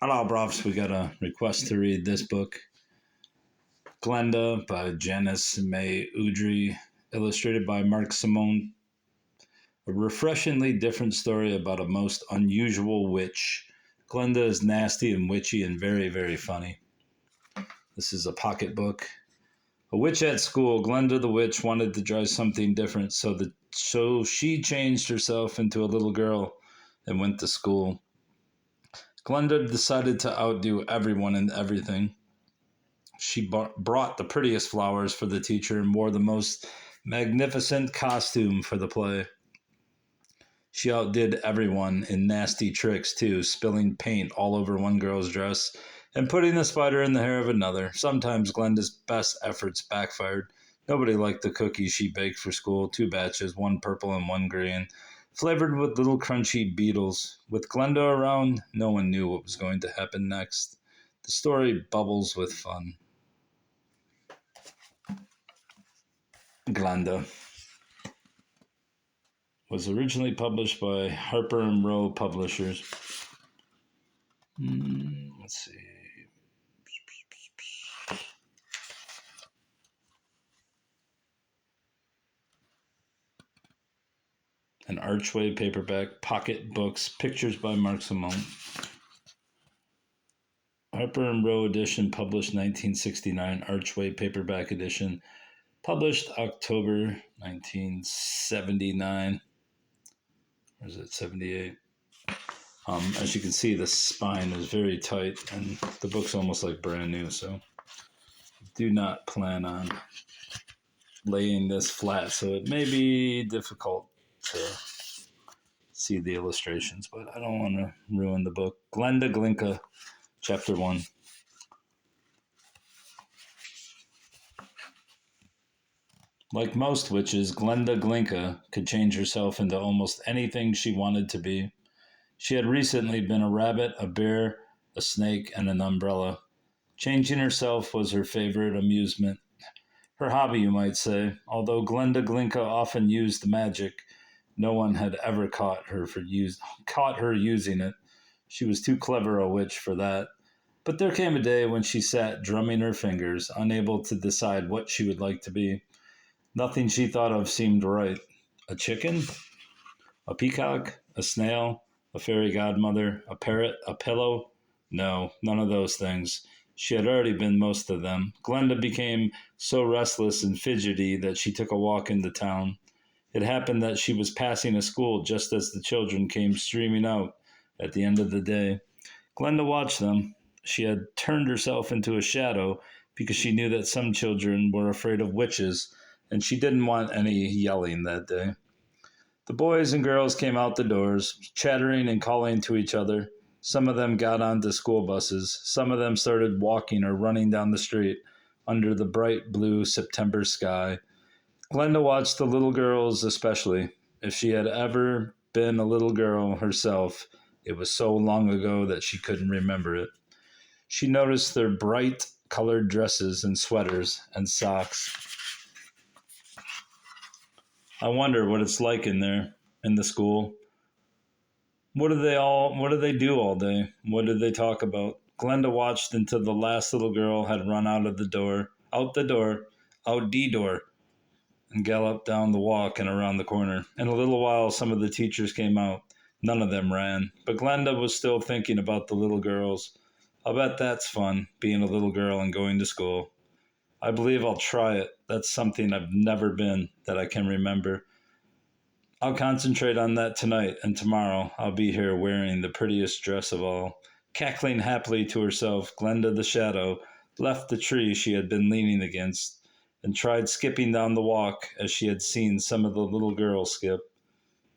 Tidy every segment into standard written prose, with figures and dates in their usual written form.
Hello, Brovs. We got a request to read this book, Glenda by Janice May Udry, illustrated by Marc Simont. A refreshingly different story about a most unusual witch. Glenda is nasty and witchy and very, very funny. This is a pocketbook. A witch at school. Glenda the witch wanted to try something different, so she changed herself into a little girl and went to school. Glenda decided to outdo everyone and everything. She brought the prettiest flowers for the teacher and wore the most magnificent costume for the play. She outdid everyone in nasty tricks, too, spilling paint all over one girl's dress and putting a spider in the hair of another. Sometimes Glenda's best efforts backfired. Nobody liked the cookies she baked for school, 2 batches, one purple and one green, flavored with little crunchy beetles. With Glenda around, no one knew what was going to happen next. The story bubbles with fun. Glenda was originally published by Harper & Row Publishers. Let's see. An Archway paperback, pocket books, pictures by Marc Simont. Harper & Row edition, published 1969. Archway paperback edition, published October 1979. Or is it 78? As you can see, the spine is very tight, and the book's almost like brand new, so do not plan on laying this flat, so it may be difficult to see the illustrations, but I don't want to ruin the book. Glenda Glinka, Chapter 1. Like most witches, Glenda Glinka could change herself into almost anything she wanted to be. She had recently been a rabbit, a bear, a snake, and an umbrella. Changing herself was her favorite amusement. Her hobby, you might say. Although Glenda Glinka often used magic, no one had ever caught her using it. She was too clever a witch for that. But there came a day when she sat drumming her fingers, unable to decide what she would like to be. Nothing she thought of seemed right. A chicken? A peacock? A snail? A fairy godmother? A parrot? A pillow? No, none of those things. She had already been most of them. Glenda became so restless and fidgety that she took a walk into town. It happened that she was passing a school just as the children came streaming out at the end of the day. Glenda watched them. She had turned herself into a shadow because she knew that some children were afraid of witches, and she didn't want any yelling that day. The boys and girls came out the doors, chattering and calling to each other. Some of them got onto school buses. Some of them started walking or running down the street under the bright blue September sky. Glenda watched the little girls especially. If she had ever been a little girl herself, it was so long ago that she couldn't remember it. She noticed their bright colored dresses and sweaters and socks. I wonder what it's like in there, in the school. What do they do all day? What did they talk about? Glenda watched until the last little girl had run out the door, and galloped down the walk and around the corner. In a little while, some of the teachers came out. None of them ran, but Glenda was still thinking about the little girls. I'll bet that's fun, being a little girl and going to school. I believe I'll try it. That's something I've never been that I can remember. I'll concentrate on that tonight, and tomorrow I'll be here wearing the prettiest dress of all. Cackling happily to herself, Glenda the shadow left the tree she had been leaning against and tried skipping down the walk as she had seen some of the little girls skip.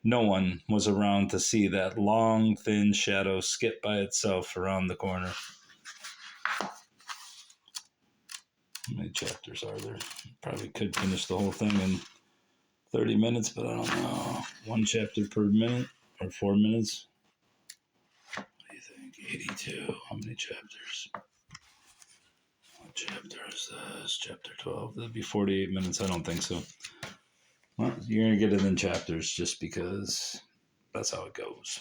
No one was around to see that long, thin shadow skip by itself around the corner. How many chapters are there? Probably could finish the whole thing in 30 minutes, but I don't know. 1 chapter per minute or 4 minutes? What do you think? 82. How many chapters? What chapter is this? Chapter 12. That'd be 48 minutes. I don't think so. Well, you're going to get it in chapters just because that's how it goes.